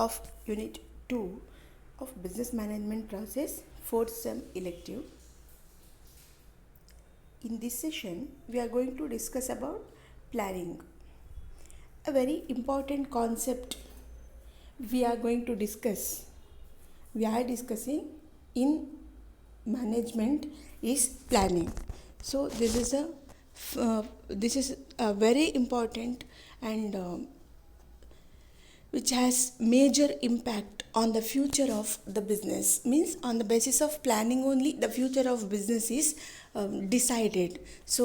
of Unit 2 of Business Management Process 4th Sem elective. In this session, we are going to discuss about planning. A very important concept we are discussing in management is planning. So this is a very important and which has major impact on the future of the business. Means on the basis of planning only the future of business is decided. So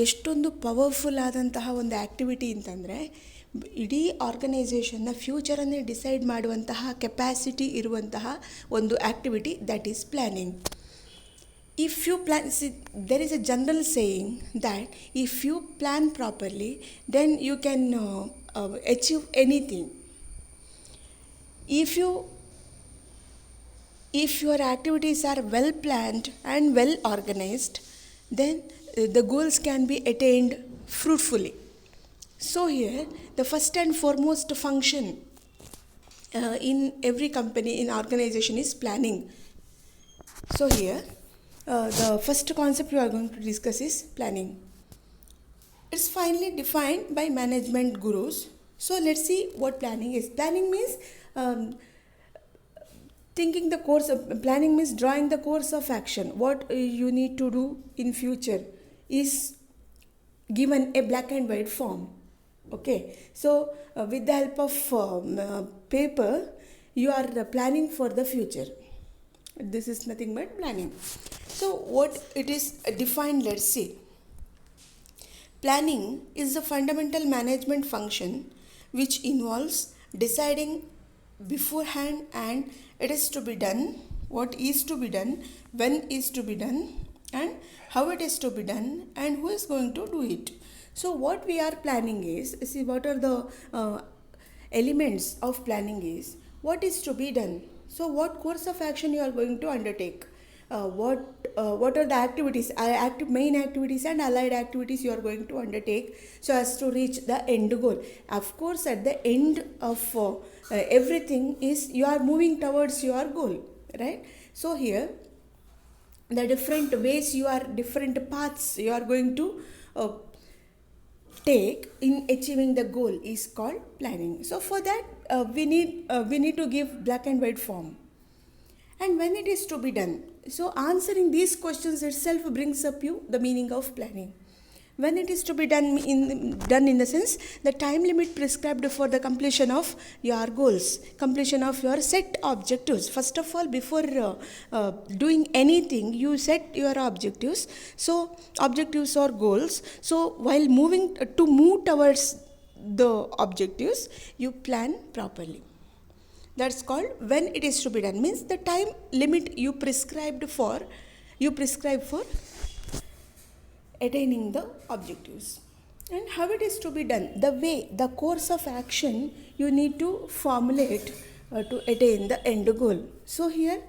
ಎಷ್ಟೊಂದು powerful ಆದಂತಹ ಒಂದು activity ಅಂತಂದರೆ ಇಡೀ ಆರ್ಗನೈಸೇಷನ್ನ ಫ್ಯೂಚರನ್ನೇ decide ಮಾಡುವಂತಹ capacity ಇರುವಂತಹ ಒಂದು activity that is planning. If you plan, see, there is a general saying that if you plan properly, then you can achieve anything. If your activities are well planned and well organized, then the goals can be attained fruitfully. So here, the first and foremost function in every company, in organization is planning. So here, the first concept we are going to discuss is planning. It's finally defined by management gurus. So let's see what planning is. Planning means planning means drawing the course of action. What you need to do in future is given a black and white form. Okay, so with the help of paper, you are planning for the future. This is nothing but planning. So what it is defined, let's see. Planning is the fundamental management function which involves deciding beforehand and it is to be done, what is to be done, when is to be done, and how it is to be done, and who is going to do it. So what we are planning is, see what are the elements of planning is, what is to be done. So what course of action you are going to undertake, what are the activities, main activities and allied activities you are going to undertake so as to reach the end goal. Of course, at the end of everything is you are moving towards your goal, right? So here, the different ways different paths you are going to take in achieving the goal is called planning. So for that, we need to give black and white form. And when it is to be done, so answering these questions itself brings up you the meaning of planning. When it is to be done in the sense the time limit prescribed for the completion of your goals, completion of your set objectives. First of all, before doing anything, you set your objectives. So objectives or goals. So while move towards the objectives, you plan properly. That's called when it is to be done. Means the time limit you prescribe for attaining the objectives. And how it is to be done, the way, the course of action you need to formulate to attain the end goal. So here,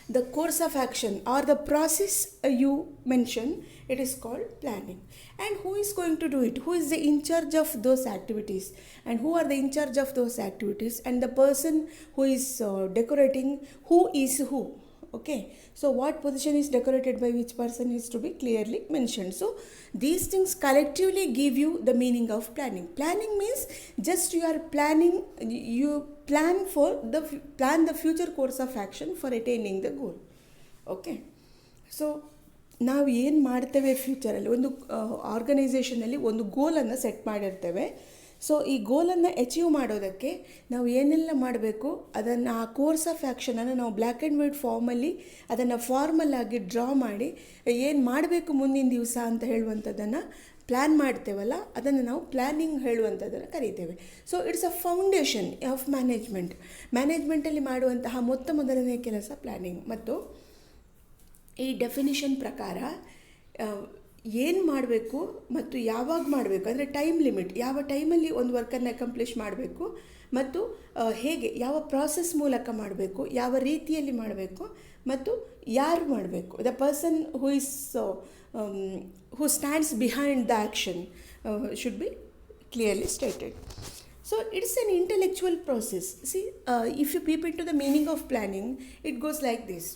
the course of action or the process you mention, it is called planning. And who is going to do it? Who is in charge of those activities? And who are in charge of those activities? And the person who is decorating, who is who? Okay, so what position is decorated by which person is to be clearly mentioned. So these things collectively give you the meaning of planning. Planning means just you are planning, you plan the future course of action for attaining the goal. Okay, so ನಾವು ಏನು ಮಾಡ್ತೇವೆ ಫ್ಯೂಚರಲ್ಲಿ, ಒಂದು ಆರ್ಗನೈಸೇಷನಲ್ಲಿ ಒಂದು ಗೋಲನ್ನು set ಮಾಡಿರ್ತೇವೆ. So ಈ ಗೋಲನ್ನು achieve ಮಾಡೋದಕ್ಕೆ ನಾವು ಏನೆಲ್ಲ ಮಾಡಬೇಕು, ಅದನ್ನು ಆ ಕೋರ್ಸ್ ಆಫ್ ಆ್ಯಕ್ಷನನ್ನು ನಾವು ಬ್ಲ್ಯಾಕ್ ಆ್ಯಂಡ್ ವೈಟ್ ಫಾರ್ಮಲ್ಲಿ ಅದನ್ನು ಫಾರ್ಮಲ್ ಆಗಿ ಡ್ರಾ ಮಾಡಿ ಏನು ಮಾಡಬೇಕು ಮುಂದಿನ ದಿವಸ ಅಂತ ಹೇಳುವಂಥದ್ದನ್ನು ಪ್ಲ್ಯಾನ್ ಮಾಡ್ತೇವಲ್ಲ, ಅದನ್ನು ನಾವು ಪ್ಲ್ಯಾನಿಂಗ್ ಹೇಳುವಂಥದ್ದನ್ನು ಕರೀತೇವೆ. So it's a foundation of ಮ್ಯಾನೇಜ್ಮೆಂಟಲ್ಲಿ ಮಾಡುವಂತಹ ಮೊದಲನೇ ಕೆಲಸ ಪ್ಲ್ಯಾನಿಂಗ್. ಮತ್ತು ಈ ಡೆಫಿನಿಷನ್ ಪ್ರಕಾರ ಏನು ಮಾಡಬೇಕು ಮತ್ತು ಯಾವಾಗ ಮಾಡಬೇಕು, ಅಂದರೆ ಟೈಮ್ ಲಿಮಿಟ್, ಯಾವ ಟೈಮಲ್ಲಿ ಒಂದು ವರ್ಕನ್ನು ಅಕಂಪ್ಲಿಷ್ ಮಾಡಬೇಕು ಮತ್ತು ಹೇಗೆ, ಯಾವ ಪ್ರಾಸೆಸ್ ಮೂಲಕ ಮಾಡಬೇಕು, ಯಾವ ರೀತಿಯಲ್ಲಿ ಮಾಡಬೇಕು ಮತ್ತು ಯಾರು ಮಾಡಬೇಕು, the person who stands behind the action should be clearly stated. So it's an intellectual process. See, if you peep into the meaning of planning, it goes like this.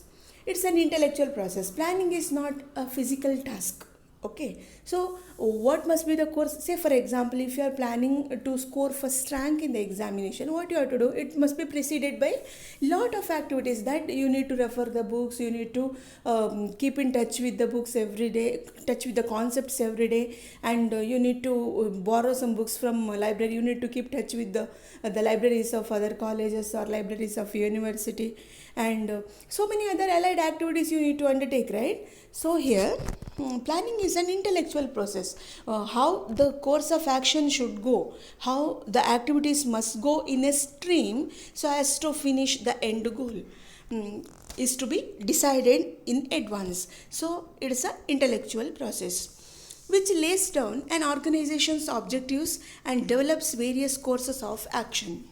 It's an intellectual process. Planning is not a physical task. Okay, so what must be the course? Say for example, if you are planning to score first rank in the examination, what you have to do, it must be preceded by lot of activities, that you need to refer the books, you need to keep in touch with the books every day, touch with the concepts every day, and you need to borrow some books from library, you need to keep touch with the libraries of other colleges or libraries of university, and so many other allied activities you need to undertake, right? So here, planning is an intellectual process. How the course of action should go, how the activities must go in a stream so as to finish the end goal, is to be decided in advance. So it is an intellectual process which lays down an organization's objectives and develops various courses of action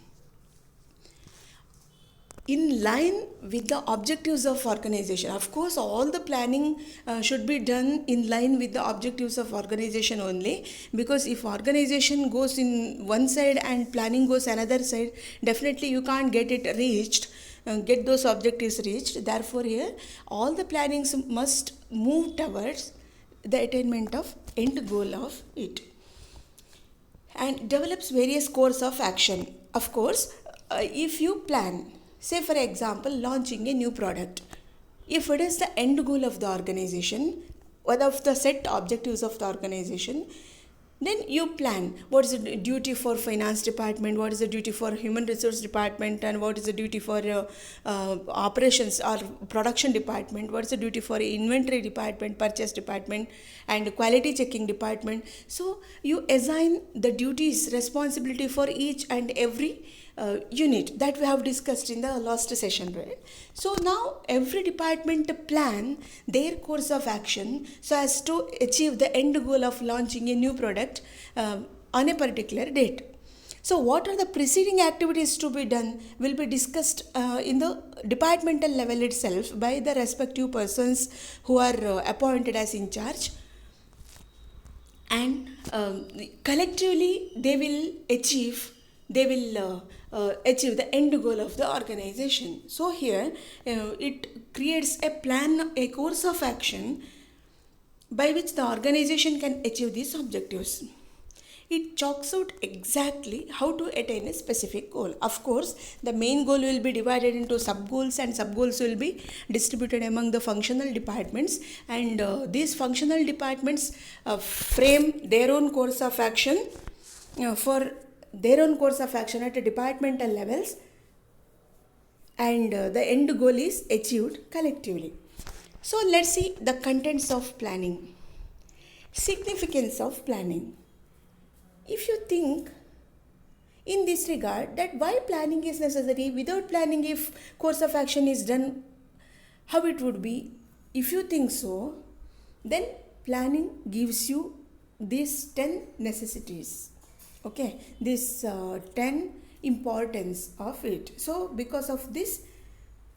in line with the objectives of organization. Of course, all the planning should be done in line with the objectives of organization only, because if organization goes in one side and planning goes another side, definitely you can't get it reached, get those objectives reached. Therefore here, all the plannings must move towards the attainment of end goal of it, and develops various course of action. Of course, if you plan, say for example, launching a new product, if it is the end goal of the organization, one of the set objectives of the organization, then you plan what is the duty for finance department, what is the duty for human resource department, and what is the duty for operations or production department, what is the duty for inventory department, purchase department, and quality checking department. So you assign the duties, responsibility for each and every unit that we have discussed in the last session, right? So now every department plan their course of action so as to achieve the end goal of launching a new product on a particular date. So what are the preceding activities to be done will be discussed in the departmental level itself by the respective persons who are appointed as in charge, and collectively they will achieve the end goal of the organization. So here it creates a plan, a course of action by which the organization can achieve these objectives. It chalks out exactly how to attain a specific goal. Of course, the main goal will be divided into sub-goals, and sub-goals will be distributed among the functional departments, and these functional departments frame their own course of action for their own course of action at a departmental levels, and the end goal is achieved collectively. So let's see the contents of planning. Significance of planning. If you think in this regard that why planning is necessary, without planning if course of action is done, how it would be? If you think so, then planning gives you these 10 necessities. Okay, this 10 importance of it. So because of this,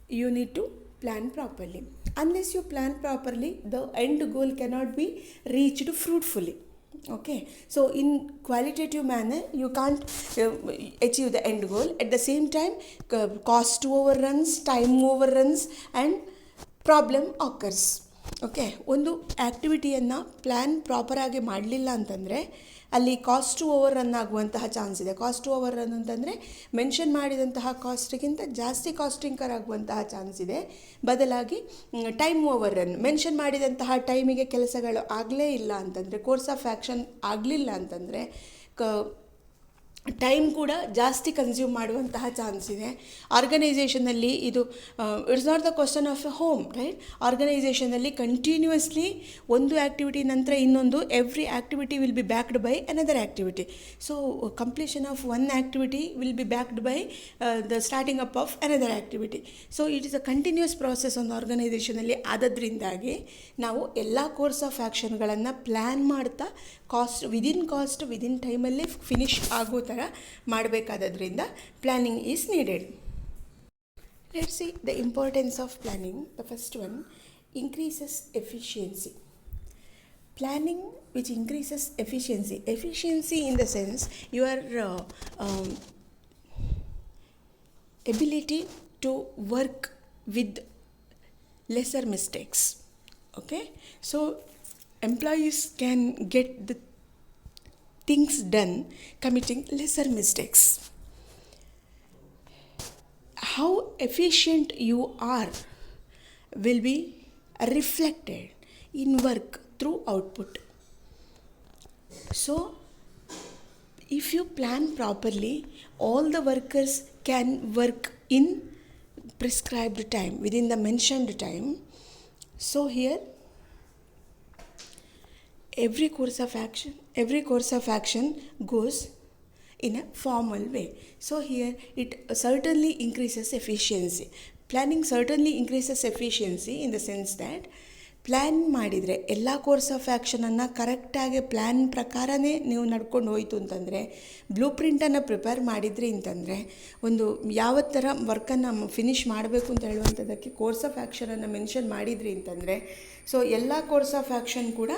you need to plan properly. Unless you plan properly, the end goal cannot be reached fruitfully. Okay, so in qualitative manner, you can't achieve the end goal. At the same time, cost overruns, time overruns, and problem occurs. Okay, ಒಂದು ಆ್ಯಕ್ಟಿವಿಟಿಯನ್ನು plan ಪ್ರಾಪರಾಗಿ ಮಾಡಲಿಲ್ಲ ಅಂತಂದರೆ ಅಲ್ಲಿ cost over run ಆಗುವಂತಹ chance ಇದೆ. Cost over run ಅಂತಂದರೆ mention ಮಾಡಿದಂತಹ ಕಾಸ್ಟಿಗಿಂತ ಜಾಸ್ತಿ cost incur ಆಗುವಂತಹ ಚಾನ್ಸ್ ಇದೆ. ಬದಲಾಗಿ ಟೈಮ್ ಓವರ್ ರನ್, ಮೆನ್ಷನ್ ಮಾಡಿದಂತಹ ಟೈಮಿಗೆ ಕೆಲಸಗಳು ಆಗಲೇ ಇಲ್ಲ ಅಂತಂದರೆ, ಕೋರ್ಸ್ ಆಫ್ ಆ್ಯಕ್ಷನ್ ಆಗಲಿಲ್ಲ ಅಂತಂದರೆ ಟೈಮ್ ಕೂಡ ಜಾಸ್ತಿ ಕನ್ಸ್ಯೂಮ್ ಮಾಡುವಂತಹ ಚಾನ್ಸ್ ಇದೆ. ಆರ್ಗನೈಸೇಷನಲ್ಲಿ ಇದು it's not the question of a home, right? ಆರ್ಗನೈಸೇಷನಲ್ಲಿ ಕಂಟಿನ್ಯೂಸ್ಲಿ ಒಂದು ಆ್ಯಕ್ಟಿವಿಟಿ ನಂತರ ಇನ್ನೊಂದು, every activity will be backed by another activity. So completion of one activity will be backed by the starting up of another activity. So it is a continuous process ಒಂದು ಆರ್ಗನೈಸೇಷನಲ್ಲಿ. ಆದದ್ರಿಂದಾಗಿ ನಾವು ಎಲ್ಲ course of ಆ್ಯಕ್ಷನ್ಗಳನ್ನು plan ಮಾಡ್ತಾ within ಟೈಮಲ್ಲಿ finish ಆಗೋ ಥರ ಮಾಡಬೇಕಾದ್ರಿಂದ planning is needed. Let's see the importance of planning. The first one, increases efficiency. Planning which increases efficiency. Efficiency in the sense your ability to work with lesser mistakes. Okay, so employees can get the things done committing lesser mistakes. How efficient you are will be reflected in work through output. So, if you plan properly, all the workers can work in prescribed time, within the mentioned time. So, here every course of action goes in a formal way. So here it certainly increases efficiency. Planning certainly increases efficiency in the sense that plan ಮಾಡಿದರೆ ಎಲ್ಲ course of ಆ್ಯಕ್ಷನನ್ನು ಕರೆಕ್ಟಾಗಿ plan ಪ್ರಕಾರನೇ ನೀವು ನಡ್ಕೊಂಡು ಹೋಯ್ತು ಅಂತಂದರೆ, blue ಪ್ರಿಂಟನ್ನು prepare ಮಾಡಿದ್ರಿ ಅಂತಂದರೆ, ಒಂದು ಯಾವ ಥರ ವರ್ಕನ್ನು ಫಿನಿಷ್ ಮಾಡಬೇಕು ಅಂತ ಹೇಳುವಂಥದ್ದಕ್ಕೆ ಕೋರ್ಸ್ ಆಫ್ ಆ್ಯಕ್ಷನನ್ನು ಮೆನ್ಷನ್ ಮಾಡಿದ್ರಿ ಅಂತಂದರೆ, ಸೊ ಎಲ್ಲ ಕೋರ್ಸ್ ಆಫ್ ಆ್ಯಕ್ಷನ್ ಕೂಡ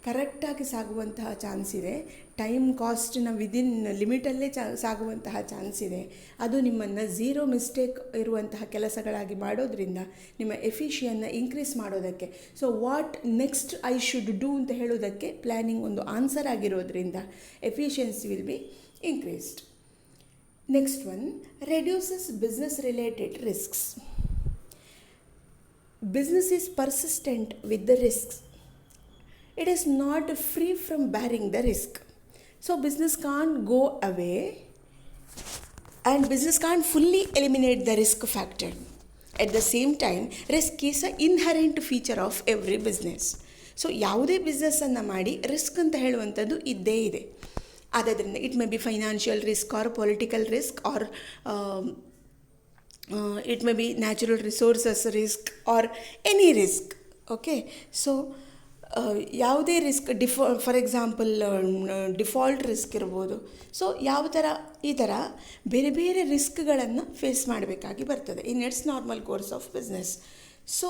ಕರೆಕ್ಟಾಗಿ ಸಾಗುವಂತಹ ಚಾನ್ಸ್ ಇದೆ. ಟೈಮ್ ಕಾಸ್ಟ್ನ ವಿದಿನ್ ಲಿಮಿಟಲ್ಲೇ ಸಾಗುವಂತಹ ಚಾನ್ಸ್ ಇದೆ. ಅದು ನಿಮ್ಮನ್ನು ಝೀರೋ ಮಿಸ್ಟೇಕ್ ಇರುವಂತಹ ಕೆಲಸಗಳಾಗಿ ಮಾಡೋದ್ರಿಂದ ನಿಮ್ಮ ಎಫಿಷಿಯನ್ನು ಇನ್ಕ್ರೀಸ್ ಮಾಡೋದಕ್ಕೆ, so what next I should do ಅಂತ ಹೇಳೋದಕ್ಕೆ ಪ್ಲ್ಯಾನಿಂಗ್ ಒಂದು ಆನ್ಸರ್ ಆಗಿರೋದ್ರಿಂದ efficiency will be increased. Next one, reduces business related risks. Business is persistent with the risks. It is not free from bearing the risk. So business can't go away and business can't fully eliminate the risk factor. At the same time, risk is an inherent feature of every business. So ಯಾವುದೇ ಬಿಸ್ನೆಸ್ಸನ್ನು ಮಾಡಿ risk ಅಂತ ಹೇಳುವಂಥದ್ದು ಇದ್ದೇ ಇದೆ. ಆದ್ದರಿಂದ it may be financial risk or political risk or it may be natural resources risk or any risk. Okay, so ಯಾವುದೇ risk for example default risk ಇರ್ಬೋದು. So ಯಾವ ಥರ ಈ ಥರ ಬೇರೆ ಬೇರೆ ರಿಸ್ಕ್ಗಳನ್ನು ಫೇಸ್ ಮಾಡಬೇಕಾಗಿ ಬರ್ತದೆ in its normal course of business. So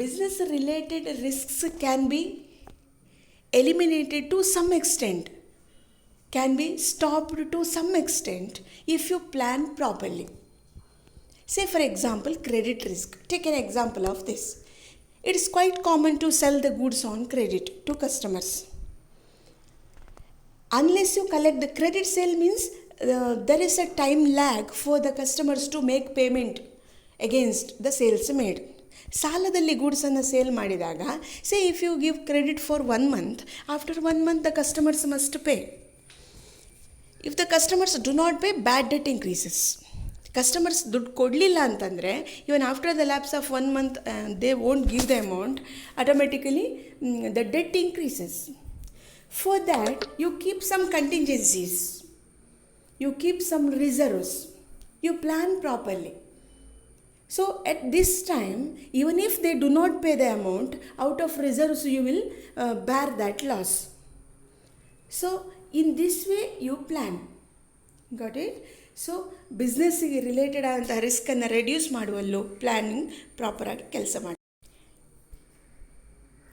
business related risks can be eliminated to some extent, can be stopped to some extent if you plan properly. Say for example, credit risk. Take an example of this. It is quite common to sell the goods on credit to customers. Unless you collect the credit sale means there is a time lag for the customers to make payment against the sales made. ಸಾಲದಲ್ಲಿ ಗೂಡ್ಸನ್ನು sale ಮಾಡಿದಾಗ, say if you give credit for 1 month, after 1 month the customers must pay. If the customers do not pay, bad debt increases. Customers ದುಡ್ಡು ಕೊಡಲಿಲ್ಲ ಅಂತಂದರೆ, ಇವನ್ after the lapse of 1 month they won't give the amount, automatically the debt increases. For that, you keep some contingencies, you keep some reserves, you plan properly. So at this time, even if they do not pay the amount, out of reserves you will bear that loss. So in this way you plan. Got it? So ಬಿಸ್ನೆಸ್ಸಿಗೆ related ಆದಂಥ ರಿಸ್ಕನ್ನು reduce ಮಾಡುವಲ್ಲೂ planning ಪ್ರಾಪರಾಗಿ ಕೆಲಸ ಮಾಡಿ.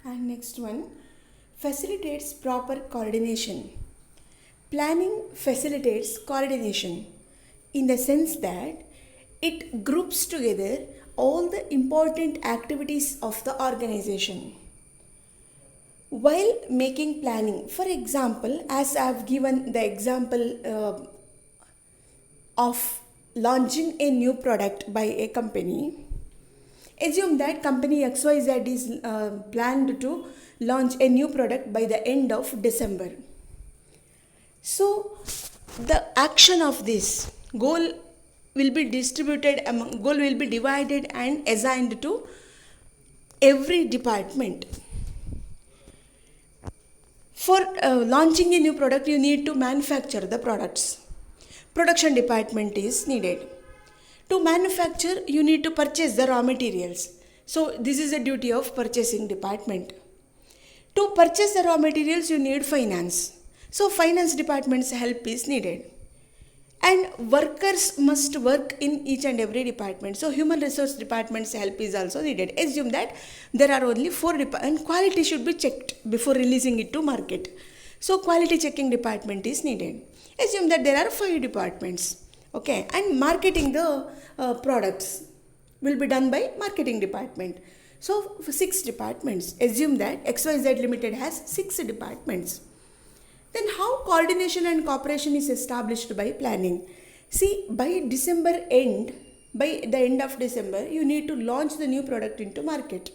And next one, facilitates proper coordination. Planning facilitates coordination in the sense that it groups together all the important activities of the organisation. While making planning, for example, as I have given the example of launching a new product by a company, assume that company XYZ is planned to launch a new product by the end of December. So the action of this goal will be divided and assigned to every department. For launching a new product, you need to manufacture the products. Production department is needed. To manufacture, you need to purchase the raw materials. So this is a duty of purchasing department. To purchase the raw materials, you need finance. So finance department's help is needed. And workers must work in each and every department. So human resource department's help is also needed. Assume that there are only 4 departments, and quality should be checked before releasing it to market. So quality checking department is needed. Assume that there are 5 departments, okay, and marketing the products will be done by marketing department. So for 6 departments, assume that XYZ Limited has 6 departments. Then how coordination and cooperation is established by planning? See, by December end, by the end of December, you need to launch the new product into market.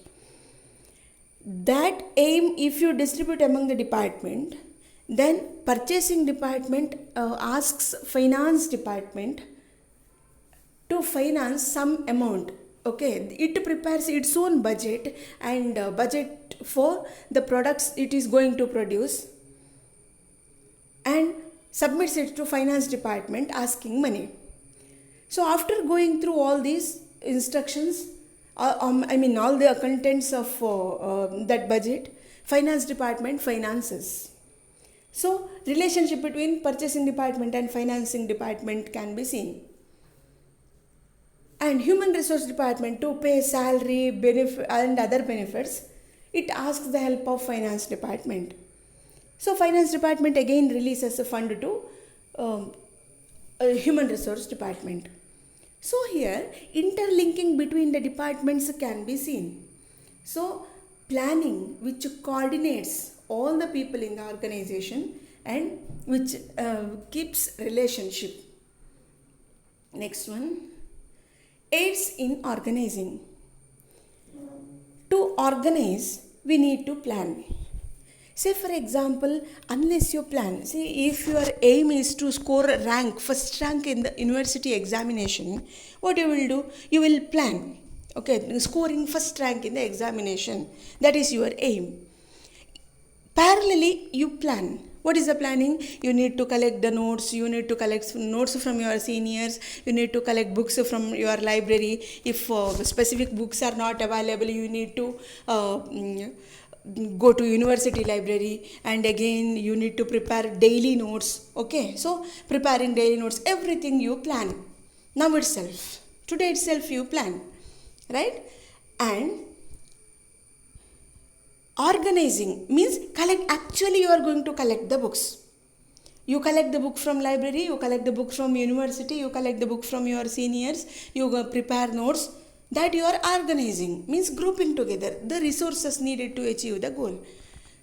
That aim, if you distribute among the department, then purchasing department asks finance department to finance some amount. Okay, it prepares its own budget and budget for the products it is going to produce, and submits it to finance department asking money. So after going through all these instructions, all the contents of that budget, finance department finances. So relationship between purchasing department and financing department can be seen. And human resource department to pay salary, benefit and other benefits, it asks the help of finance department. So finance department again releases a fund to human resource department. So here interlinking between the departments can be seen. So planning which coordinates all the people in the organization and which keeps relationship. Next one, aids in organizing. To organize, we need to plan. Say for example, unless you plan, see if your aim is to score a rank, first rank in the university examination, what you will do? You will plan, okay, scoring first rank in the examination, that is your aim. Parallelly, you plan. What is the planning? You need to collect the notes, you need to collect notes from your seniors, you need to collect books from your library. If specific books are not available, you need to go to university library, and again you need to prepare daily notes. Okay, so preparing daily notes, everything you plan now itself, today itself you plan, right? And organizing means actually you are going to collect the books. You collect the book from library, you collect the book from university, you collect the book from your seniors, you prepare notes. That you are organizing, means grouping together the resources needed to achieve the goal.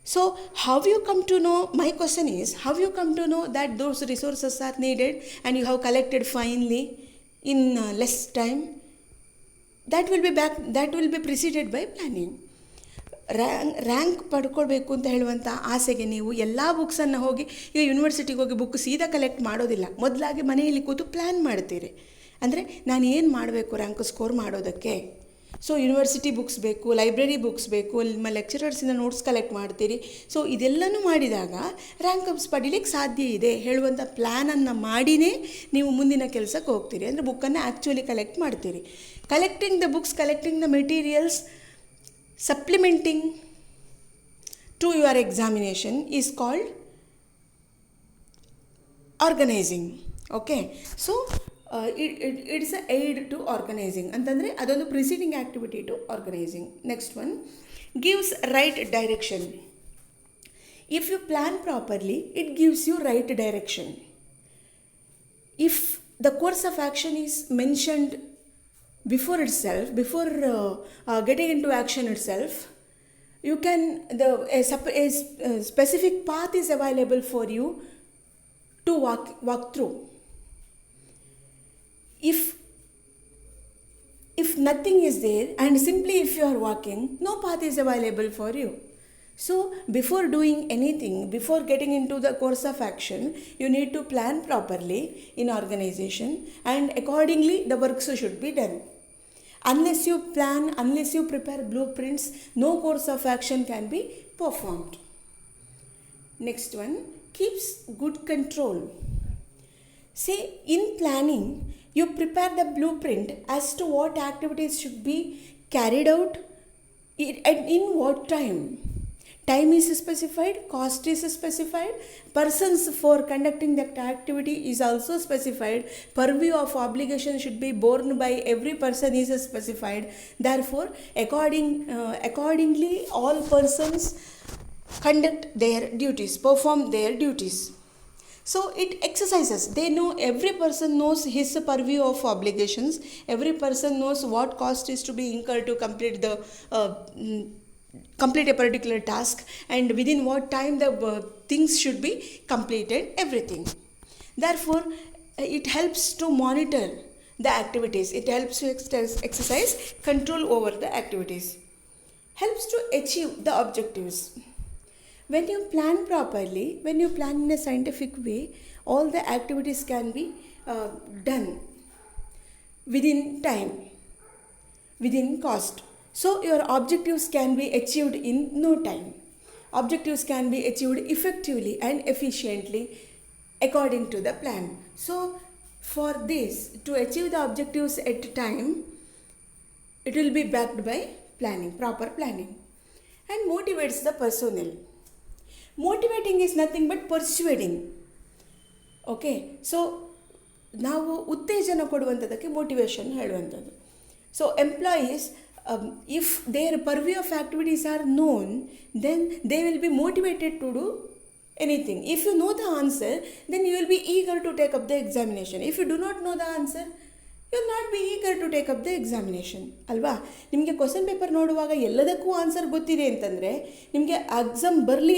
So how you come to know, my question is, how you come to know that those resources are needed and you have collected finally in less time? That will be preceded by planning. Rank ಪಡ್ಕೊಳ್ಬೇಕು ಅಂತ ಹೇಳುವಂಥ ಆಸೆಗೆ ನೀವು ಎಲ್ಲ ಬುಕ್ಸನ್ನು ಹೋಗಿ, ಈಗ ಯೂನಿವರ್ಸಿಟಿಗೆ ಹೋಗಿ book ಸೀದಾ ಕಲೆಕ್ಟ್ ಮಾಡೋದಿಲ್ಲ, ಮೊದಲಾಗಿ ಮನೆಯಲ್ಲಿ ಕೂತು ಪ್ಲ್ಯಾನ್ ಮಾಡ್ತೀರಿ. ಅಂದರೆ ನಾನು ಏನು ಮಾಡಬೇಕು ರ್ಯಾಂಕ್ ಸ್ಕೋರ್ ಮಾಡೋದಕ್ಕೆ. ಸೊ ಯೂನಿವರ್ಸಿಟಿ ಬುಕ್ಸ್ ಬೇಕು, ಲೈಬ್ರರಿ ಬುಕ್ಸ್ ಬೇಕು, ನಿಮ್ಮ ಲೆಕ್ಚರರ್ಸಿಂದ ನೋಟ್ಸ್ ಕಲೆಕ್ಟ್ ಮಾಡ್ತೀರಿ. ಸೊ ಇದೆಲ್ಲನೂ ಮಾಡಿದಾಗ ರ್ಯಾಂಕ್ ಪಡೀಲಿಕ್ಕೆ ಸಾಧ್ಯ ಇದೆ ಹೇಳುವಂಥ ಪ್ಲ್ಯಾನನ್ನು ಮಾಡಿಯೇ ನೀವು ಮುಂದಿನ ಕೆಲಸಕ್ಕೆ ಹೋಗ್ತೀರಿ. ಅಂದರೆ ಬುಕ್ಕನ್ನು ಆ್ಯಕ್ಚುಲಿ ಕಲೆಕ್ಟ್ ಮಾಡ್ತೀರಿ. Collecting the books, collecting the materials, supplementing to your examination is called organizing. Okay, so it is an aid to organizing ಅಂತಂದರೆ ಅದೊಂದು preceding activity to organizing. Next one, gives right direction. If you plan properly, it gives you right direction. If the course of action is mentioned before itself, before getting into action itself, you can a specific path is available for you to walk through. If nothing is there and simply if you are walking, no path is available for you. So before doing anything, before getting into the course of action, you need to plan properly in organization, and accordingly the works should be done. Unless you plan, unless you prepare blueprints, no course of action can be performed. Next one, keeps good control. See, in planning, you prepare the blueprint as to what activities should be carried out and in what time. time is specified, cost is specified, persons for conducting that activity is also specified, purview of obligation should be borne by every person is specified. Therefore, accordingly, all persons conduct their duties, perform their duties. So it exercises. They know, every person knows his purview of obligations. Every person knows what cost is to be incurred to complete the complete a particular task, and within what time the things should be completed. Everything. Therefore, it helps to monitor the activities. It helps to exercise control over the activities. Helps to achieve the objectives. When you plan properly, when you plan in a scientific way, all the activities can be done within time, within cost. So your objectives can be achieved in no time. Objectives can be achieved effectively and efficiently according to the plan. So for this, to achieve the objectives at time, it will be backed by planning, proper planning, and motivates the personnel. Motivating is nothing but persuading. Okay, so ನಾವು ಉತ್ತೇಜನ ಕೊಡುವಂಥದ್ದಕ್ಕೆ motivation ಹೇಳುವಂಥದ್ದು. So employees, if their purview of activities are known, then they will be motivated to do anything. If you know the answer, then you will be eager to take up the examination. If you do not know the answer, you will not be eager to take up the examination. ಅಲ್ವಾ? ನಿಮಗೆ question paper ನೋಡುವಾಗ ಎಲ್ಲದಕ್ಕೂ answer ಗೊತ್ತಿದೆ ಅಂತಂದರೆ ನಿಮಗೆ exam ಬರಲಿ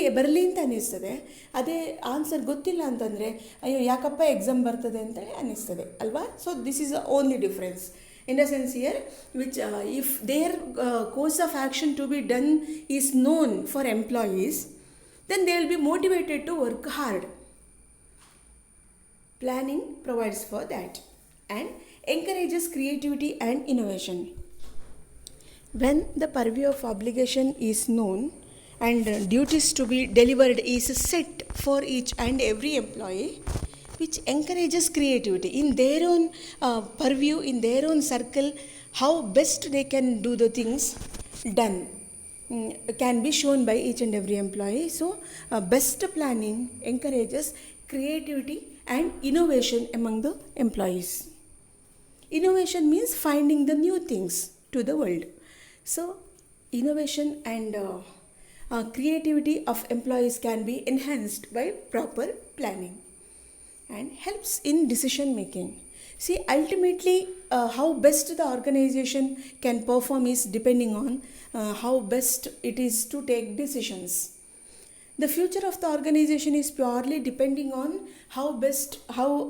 ಅಂತ ಅನ್ನಿಸ್ತದೆ. ಅದೇ ಆನ್ಸರ್ ಗೊತ್ತಿಲ್ಲ ಅಂತಂದರೆ ಅಯ್ಯೋ ಯಾಕಪ್ಪ ಎಕ್ಸಾಮ್ ಬರ್ತದೆ ಅಂತೇಳಿ ಅನ್ನಿಸ್ತದೆ ಅಲ್ವಾ? So this is the only difference. In a sense here, which if their course of action to be done is known for employees, then they will be motivated to work hard. Planning provides for that and encourages creativity and innovation. When the purview of obligation is known and duties to be delivered is set for each and every employee, which encourages creativity in their own purview, in their own circle, how best they can do the things done can be shown by each and every employee. So best planning encourages creativity and innovation among the employees. Innovation means finding the new things to the world. So innovation and creativity of employees can be enhanced by proper planning and helps in decision making. See, ultimately how best the organization can perform is depending on how best it is to take decisions. The future of the organization is purely depending on how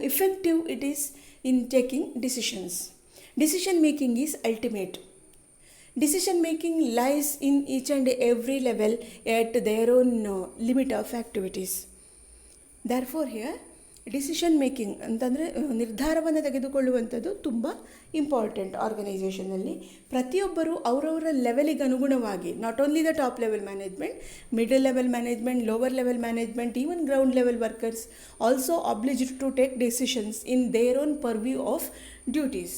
effective it is in taking decisions. Decision making is ultimate. Decision making lies in each and every level at their own limit of activities. Therefore here decision making ಅಂತಂದರೆ ನಿರ್ಧಾರವನ್ನು ತೆಗೆದುಕೊಳ್ಳುವಂಥದ್ದು ತುಂಬ important ಆರ್ಗನೈಸೇಷನಲ್ಲಿ. ಪ್ರತಿಯೊಬ್ಬರು ಅವರವರ ಲೆವೆಲಿಗೆ ಅನುಗುಣವಾಗಿ, not only the top level management, middle level management, lower level management, even ground level workers also obliged to take decisions in their own purview of duties.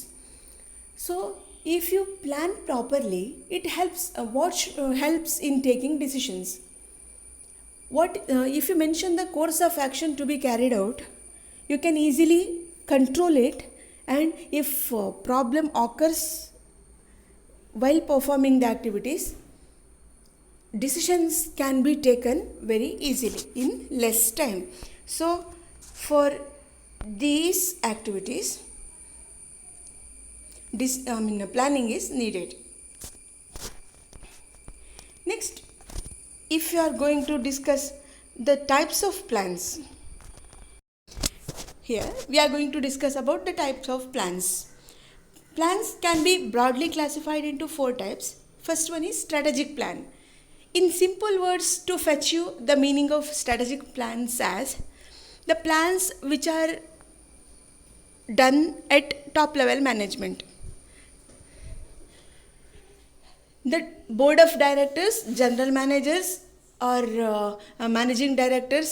So if you plan properly, it helps helps in taking decisions. If you mention the course of action to be carried out, you can easily control it, and if problem occurs while performing the activities, decisions can be taken very easily in less time. So for these activities, planning is needed. Next, if you are going to discuss the types of plans, here we are going to discuss about the types of plans. Plans can be broadly classified into 4 types. First one is strategic plan. In simple words, to fetch you the meaning of strategic plans as the plans which are done at top level management. The board of directors, general managers or managing directors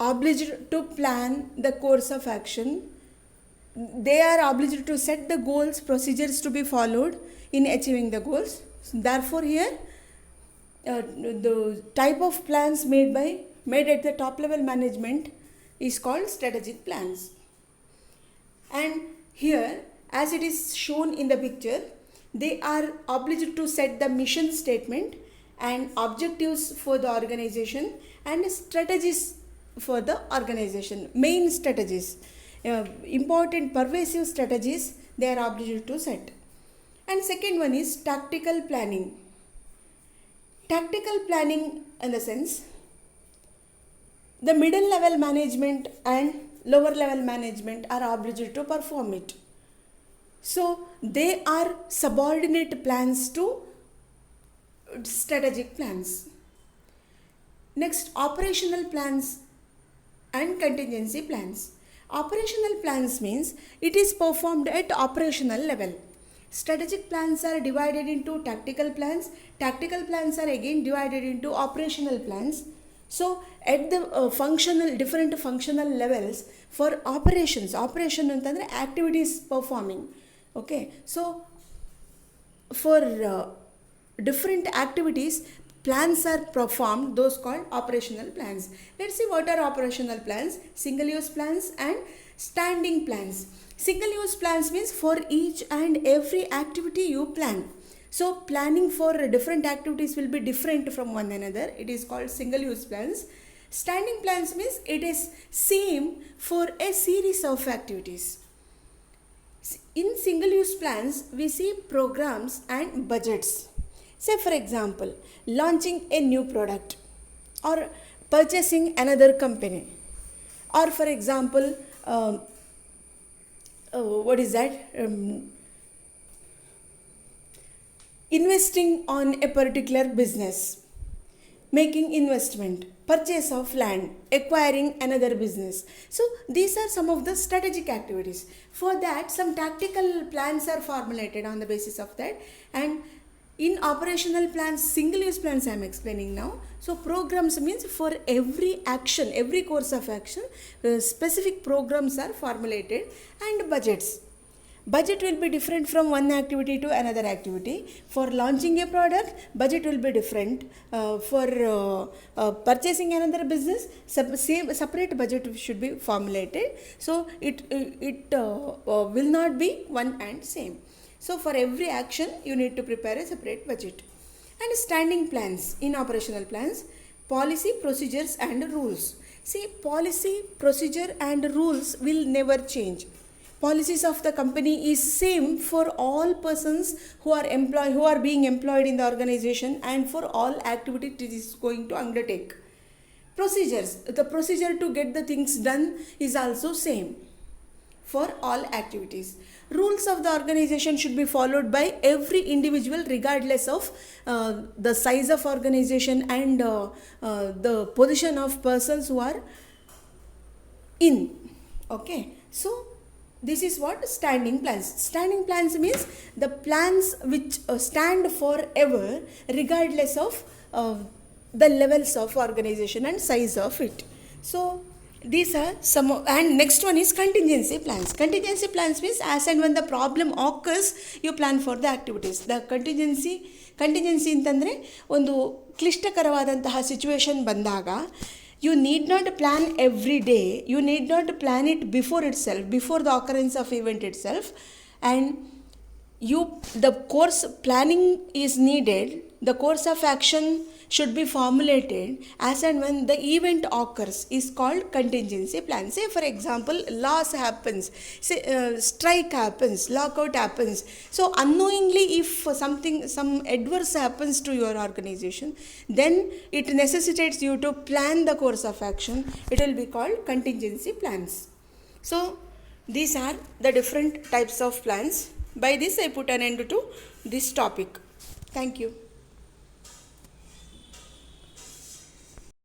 obliged to plan the course of action. They are obliged to set the goals, procedures to be followed in achieving the goals. Therefore here the type of plans made at the top level management is called strategic plans. And here, as it is shown in the picture, they are obliged to set the mission statement and objectives for the organization and strategies for the organization, main strategies, important pervasive strategies they are obliged to set. And second one is tactical planning. Tactical planning in the sense, the middle level management and lower level management are obliged to perform it. So they are subordinate plans to strategic plans. Next, operational plans and contingency plans. Operational plans means it is performed at operational level. Strategic plans are divided into tactical plans. Tactical plans are again divided into operational plans. So at the different functional levels for operations, operation ಅಂತಂದ್ರೆ activities performing. Okay, so for different activities plans are performed, those called operational plans. Let's see what are operational plans. Single use plans and standing plans. Single use plans means for each and every activity you plan. So planning for different activities will be different from one another. It is called single use plans. Standing plans means it is same for a series of activities. In single use plans we see programs and budgets. Say for example, launching a new product or purchasing another company, or for example investing on a particular business, making investment, purchase of land, acquiring another business. So these are some of the strategic activities. For that, some tactical plans are formulated on the basis of that. And in operational plans, single use plans I am explaining now. So programs means for every action, every course of action, specific programs are formulated. And budgets. Budget will be different from one activity to another activity. For launching a product, budget will be different. For purchasing another business, separate budget should be formulated. So it will not be one and same. So for every action, you need to prepare a separate budget. And standing plans. In operational plans, policy, procedures and rules. See, policy, procedure and rules will never change. Policies of the company is same for all persons who are being employed in the organization and for all activities it is going to undertake. Procedures, the procedure to get the things done is also same for all activities. Rules of the organization should be followed by every individual regardless of the size of organization and the position of persons who are in. Okay, so this is what standing plans. Standing plans means the plans which stand forever regardless of the levels of organization and size of it. So these are some and next one is contingency plans. Contingency plans means as and when the problem occurs, you plan for the activities. The contingency ಅಂತಂದರೆ ಒಂದು ಕ್ಲಿಷ್ಟಕರವಾದಂತಹ situation ಬಂದಾಗ you need not plan every day, you need not plan it before itself, before the occurrence of event itself, and the course planning is needed. The course of action should be formulated as and when the event occurs is called contingency plan. Say for example, loss happens, say strike happens, lockout happens. So unknowingly if some adverse happens to your organization, then it necessitates you to plan the course of action. It will be called contingency plans. So these are the different types of plans. By this I put an end to this topic. Thank you.